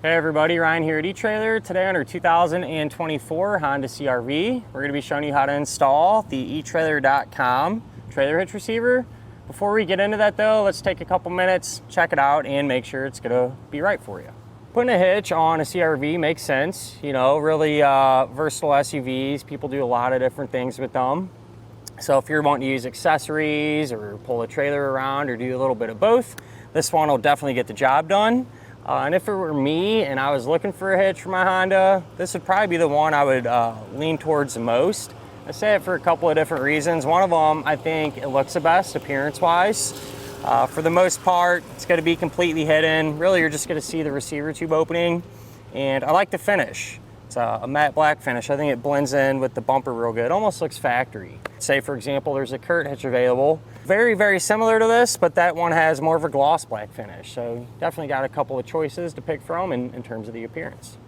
Hey everybody, Ryan here at eTrailer. Today on our 2024 Honda CR-V, we're going to be showing you how to install the etrailer.com trailer hitch receiver. Before we get into that though, let's take a couple minutes, check it out, and make sure it's going to be right for you. Putting a hitch on a CR-V makes sense. You know, really versatile SUVs. People do a lot of different things with them. So if you're wanting to use accessories or pull a trailer around or do a little bit of both, this one will definitely get the job done. And if it were me and I was looking for a hitch for my Honda, this would probably be the one I would lean towards the most. I say it for a couple of different reasons. One of them, I think it looks the best appearance-wise. For the most part, it's going to be completely hidden. Really, you're just going to see the receiver tube opening. And I like the finish. It's a matte black finish. I think it blends in with the bumper real good. Almost looks factory. Say, for example, there's a Kurt hitch available. Very, very similar to this, but that one has more of a gloss black finish. So definitely got a couple of choices to pick from in terms of the appearance.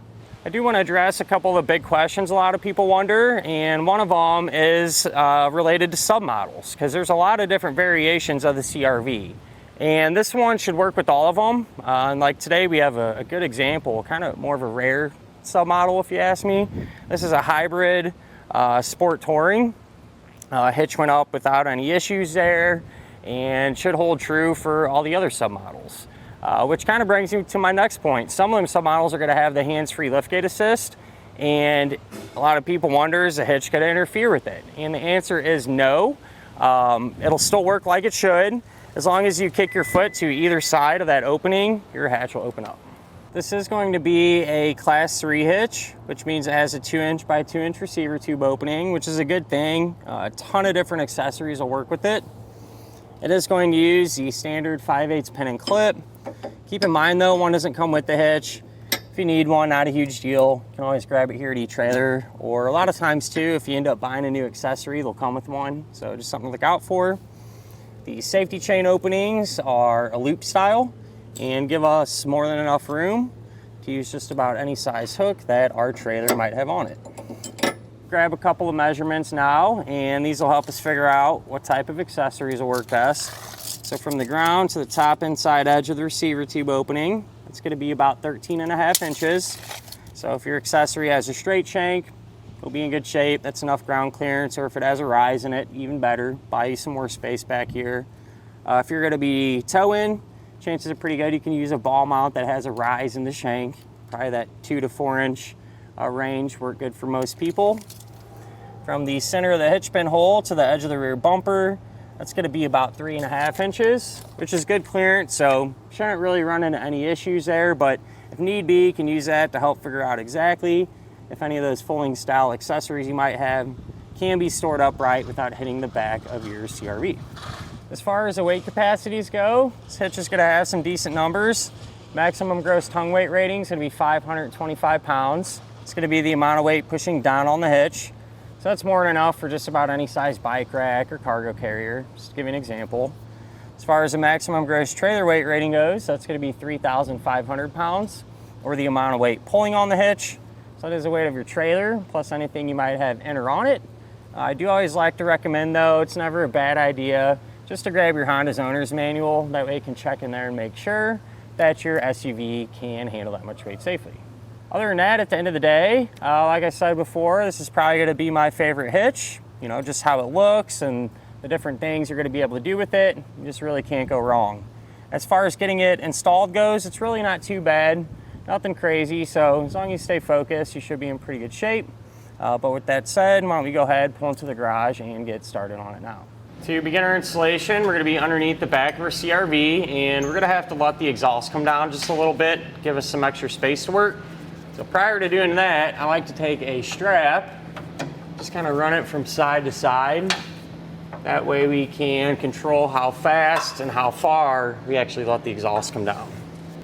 I do want to address a couple of big questions a lot of people wonder, and one of them is related to submodels, because there's a lot of different variations of the CR-V. And this one should work with all of them. And like today, we have a good example, kind of more of a rare submodel, if you ask me. This is a hybrid sport touring. Hitch went up without any issues there and should hold true for all the other submodels. Which kind of brings me to my next point. Some of them submodels are going to have the hands-free liftgate assist, and a lot of people wonder, is the hitch going to interfere with it? And the answer is no. It'll still work like it should. As long as you kick your foot to either side of that opening, your hatch will open up. This is going to be a Class 3 hitch, which means it has a 2-inch by 2-inch receiver tube opening, which is a good thing. A ton of different accessories will work with it. It is going to use the standard 5/8 pin and clip. Keep in mind though, one doesn't come with the hitch. If you need one, not a huge deal. You can always grab it here at eTrailer, or a lot of times too, if you end up buying a new accessory, they'll come with one. So just something to look out for. The safety chain openings are a loop style and give us more than enough room to use just about any size hook that our trailer might have on it. Grab a couple of measurements now, and these will help us figure out what type of accessories will work best. So from the ground to the top inside edge of the receiver tube opening, it's going to be about 13.5 inches. So if your accessory has a straight shank, it'll be in good shape. That's enough ground clearance, or if it has a rise in it, even better. Buy you some more space back here. If you're going to be toe-in, chances are pretty good you can use a ball mount that has a rise in the shank. Probably that 2 to 4 inch range work good for most people. From the center of the hitch pin hole to the edge of the rear bumper, that's going to be about 3.5 inches, which is good clearance, so shouldn't really run into any issues there, but if need be, you can use that to help figure out exactly if any of those folding style accessories you might have can be stored upright without hitting the back of your CR-V. As far as the weight capacities go, this hitch is going to have some decent numbers. Maximum gross tongue weight rating is going to be 525 pounds. It's going to be the amount of weight pushing down on the hitch. So that's more than enough for just about any size bike rack or cargo carrier, just to give you an example. As far as the maximum gross trailer weight rating goes, that's going to be 3,500 pounds, or the amount of weight pulling on the hitch. So that is the weight of your trailer, plus anything you might have in or on it. I do always like to recommend though, it's never a bad idea just to grab your Honda's owner's manual. That way you can check in there and make sure that your SUV can handle that much weight safely. Other than that, at the end of the day, like I said before, this is probably going to be my favorite hitch. You know, just how it looks and the different things you're going to be able to do with it. You just really can't go wrong. As far as getting it installed goes, it's really not too bad. Nothing crazy, so as long as you stay focused, you should be in pretty good shape. But with that said, why don't we go ahead, pull into the garage, and get started on it now. To begin our installation, we're going to be underneath the back of our CR-V, and we're going to have to let the exhaust come down just a little bit, give us some extra space to work. So prior to doing that, I like to take a strap, just kind of run it from side to side. That way we can control how fast and how far we actually let the exhaust come down.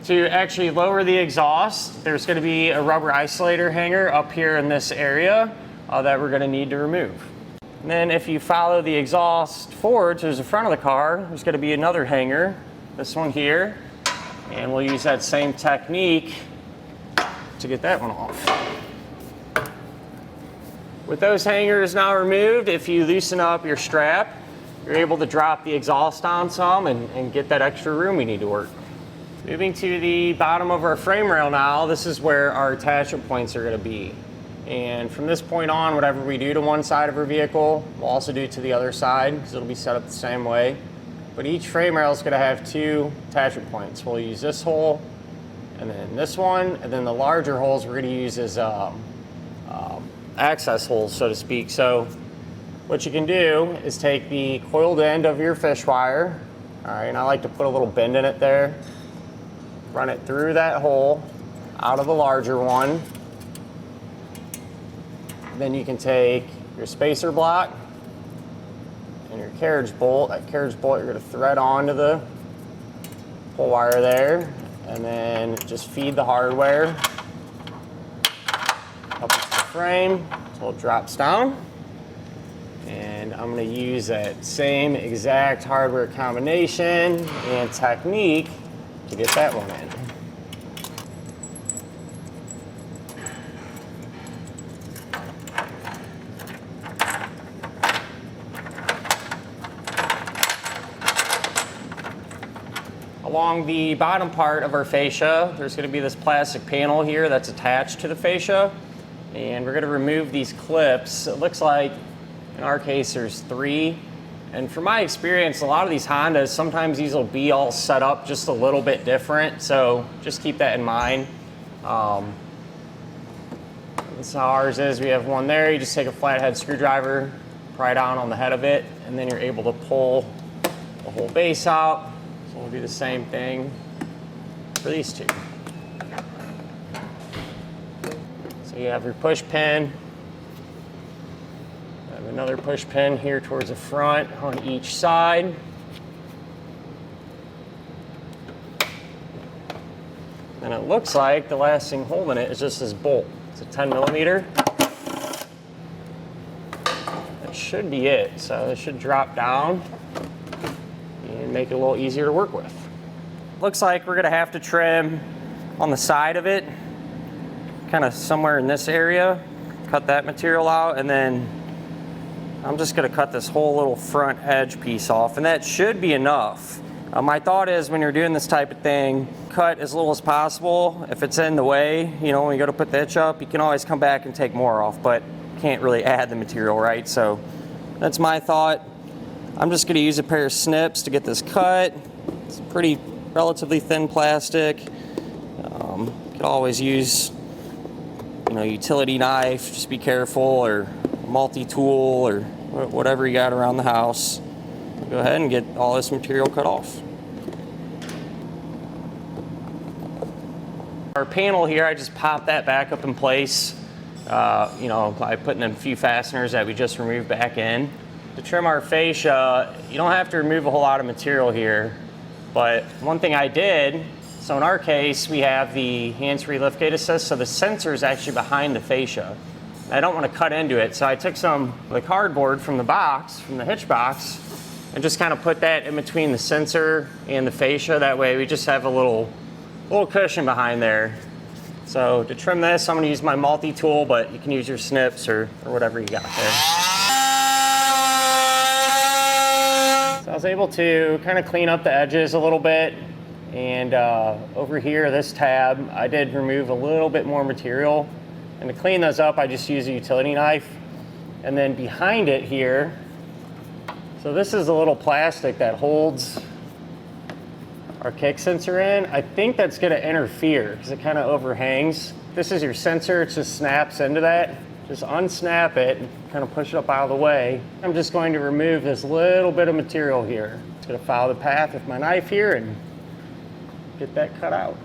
To actually lower the exhaust, there's going to be a rubber isolator hanger up here in this area that we're going to need to remove. And then if you follow the exhaust forward to the front of the car, there's going to be another hanger, this one here, and we'll use that same technique to get that one off. With those hangers now removed, if you loosen up your strap, you're able to drop the exhaust down some and get that extra room we need to work. Moving to the bottom of our frame rail now, this is where our attachment points are going to be. And from this point on, whatever we do to one side of our vehicle, we'll also do to the other side because it'll be set up the same way. But each frame rail is going to have 2 attachment points. We'll use this hole and then this one, and then the larger holes we're going to use as access holes, so to speak. So what you can do is take the coiled end of your fish wire, all right, and I like to put a little bend in it there, run it through that hole out of the larger one. Then you can take your spacer block and your carriage bolt. That carriage bolt you're going to thread onto the pull wire there, and then just feed the hardware up into the frame until it drops down. And I'm going to use that same exact hardware combination and technique to get that one in. Along the bottom part of our fascia, there's going to be this plastic panel here that's attached to the fascia, and we're going to remove these clips. It looks like, in our case, there's 3, and from my experience, a lot of these Hondas, sometimes these will be all set up just a little bit different, so just keep that in mind. This is how ours is. We have one there. You just take a flathead screwdriver, pry down on the head of it, and then you're able to pull the whole base out. So we'll do the same thing for these 2. So you have your push pin. I have another push pin here towards the front on each side. And it looks like the last thing holding it is just this bolt. It's a 10mm. That should be it. So it should drop down and make it a little easier to work with. Looks like we're gonna have to trim on the side of it, kind of somewhere in this area, cut that material out, and then I'm just gonna cut this whole little front edge piece off, and that should be enough. My thought is when you're doing this type of thing, cut as little as possible. If it's in the way, you know, when you go to put the hitch up, you can always come back and take more off, but can't really add the material, right? So that's my thought. I'm just going to use a pair of snips to get this cut. It's pretty relatively thin plastic. You could always use, you know, utility knife. Just be careful, or multi-tool, or whatever you got around the house. Go ahead and get all this material cut off. Our panel here, I just popped that back up in place. You know, by putting a few fasteners that we just removed back in. To trim our fascia, you don't have to remove a whole lot of material here, but one thing I did, so in our case, we have the hands-free liftgate assist, so the sensor is actually behind the fascia. I don't want to cut into it, so I took some of the cardboard from the box, from the hitch box, and just kind of put that in between the sensor and the fascia. That way we just have a little cushion behind there. So to trim this, I'm going to use my multi-tool, but you can use your snips or whatever you got there. So I was able to kind of clean up the edges a little bit, and over here, this tab, I did remove a little bit more material, and to clean those up, I just use a utility knife. And then behind it here, so this is a little plastic that holds our kick sensor in. I think that's going to interfere because it kind of overhangs. This is your sensor, it just snaps into that. Just unsnap it and kind of push it up out of the way. I'm just going to remove this little bit of material here. Just going to follow the path with my knife here and get that cut out.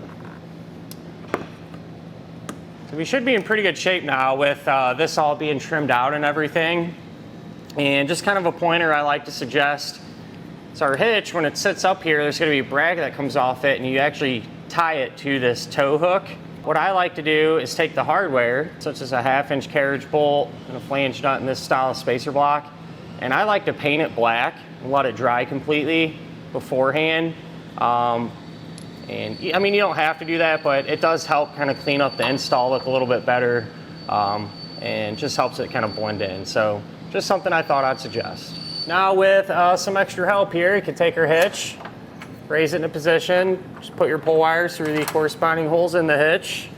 So we should be in pretty good shape now with this all being trimmed out and everything. And just kind of a pointer I like to suggest. So our hitch, when it sits up here, there's going to be a bracket that comes off it, and you actually tie it to this tow hook. What I like to do is take the hardware, such as a 1/2-inch carriage bolt and a flange nut in this style of spacer block, and I like to paint it black and let it dry completely beforehand. And I mean, you don't have to do that, but it does help kind of clean up the install look a little bit better, and just helps it kind of blend in. So just something I thought I'd suggest. Now with some extra help here, you can take our hitch, raise it into position, just put your pull wires through the corresponding holes in the hitch.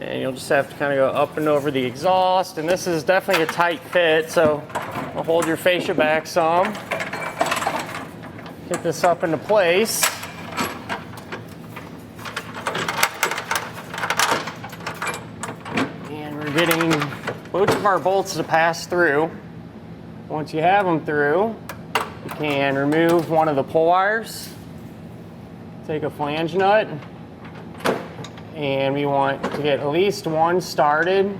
And you'll just have to kind of go up and over the exhaust. And this is definitely a tight fit, so we'll hold your fascia back some. Get this up into place. And we're getting both of our bolts to pass through. Once you have them through, you can remove one of the pull wires. Take a flange nut, and we want to get at least one started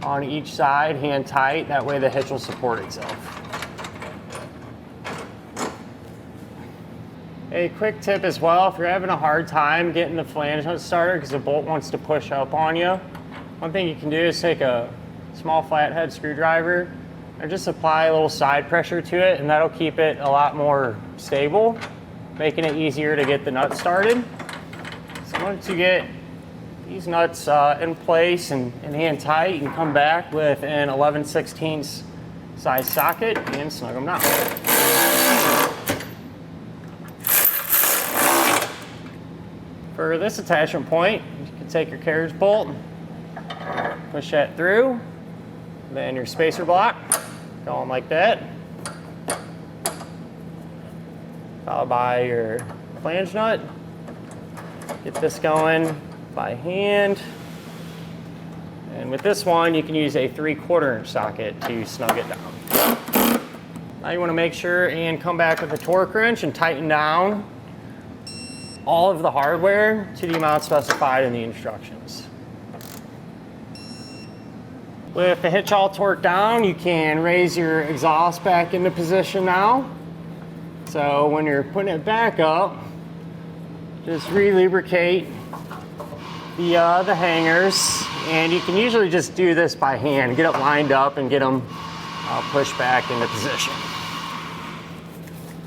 on each side, hand tight. That way the hitch will support itself. A quick tip as well, if you're having a hard time getting the flange nut started because the bolt wants to push up on you, one thing you can do is take a small flathead screwdriver and just apply a little side pressure to it, and that'll keep it a lot more stable, making it easier to get the nut started. So once you get these nuts in place and hand tight, you can come back with an 11/16 size socket and snug them down. For this attachment point, you can take your carriage bolt, push that through, then your spacer block, going like that, followed by your flange nut. Get this going by hand. And with this one, you can use a 3/4 inch socket to snug it down. Now you want to make sure and come back with a torque wrench and tighten down all of the hardware to the amount specified in the instructions. With the hitch all torqued down, you can raise your exhaust back into position now. So when you're putting it back up, just re-lubricate the hangers, and you can usually just do this by hand. Get it lined up and get them pushed back into position.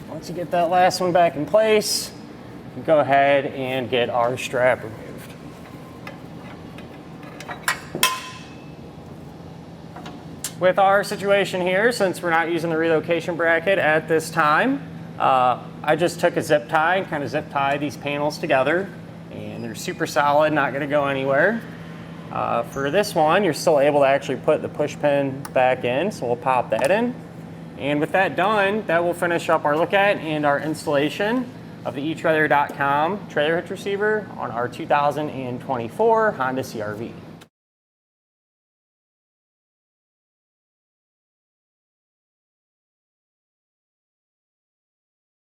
Once you get that last one back in place, go ahead and get our strap removed. With our situation here, since we're not using the relocation bracket at this time, I just took a zip tie and kind of zip tie these panels together, and they're super solid, not gonna go anywhere. For this one, you're still able to actually put the push pin back in, so we'll pop that in. And with that done, that will finish up our look at and our installation of the etrailer.com trailer hitch receiver on our 2024 Honda CR-V.